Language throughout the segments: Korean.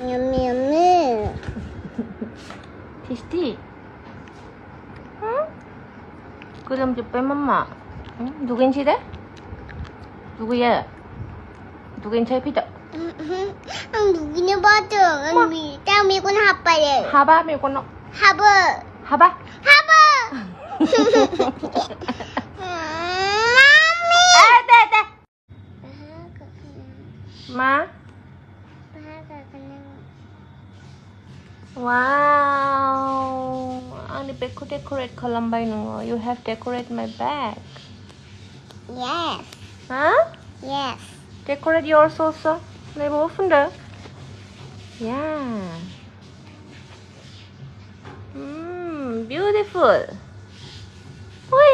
Yummy. Tasty. 그럼 좀 빼맘마. 누구인지 돼? 누구야? 누구인 제일 피다? 누구냐 봐도 딱 밀고는 하바래. 하바 밀고 너. 하바. 하바? 하바. Ma? Wow. Ang decorate kalambay nung. You have decorate my bag. Yes. Huh? Yes. Decorate yours also. 내 뭐 오픈데? Yeah. Beautiful. Ui.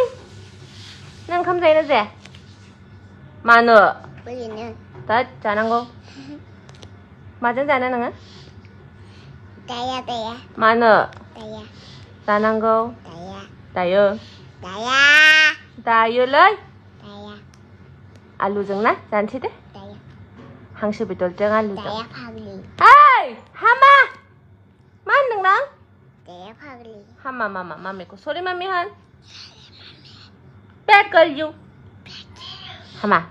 Nang không thấy nó gì? Mà nữa. 우리는 다 잘한 거. 맞은 잘하는 거? 나야. 마너. 나야. 잘한 거. 나야. 다요. 나야. 다요 lời. 나야. 알루 정나? 잔치대? 나야. 항시비 돌정 알루 정. 나야 파글리. 아이! 하마! 맞는 나? 나야 파글리. 하마 마마 마미고 소리 마미 한. 빼걸유. 하마.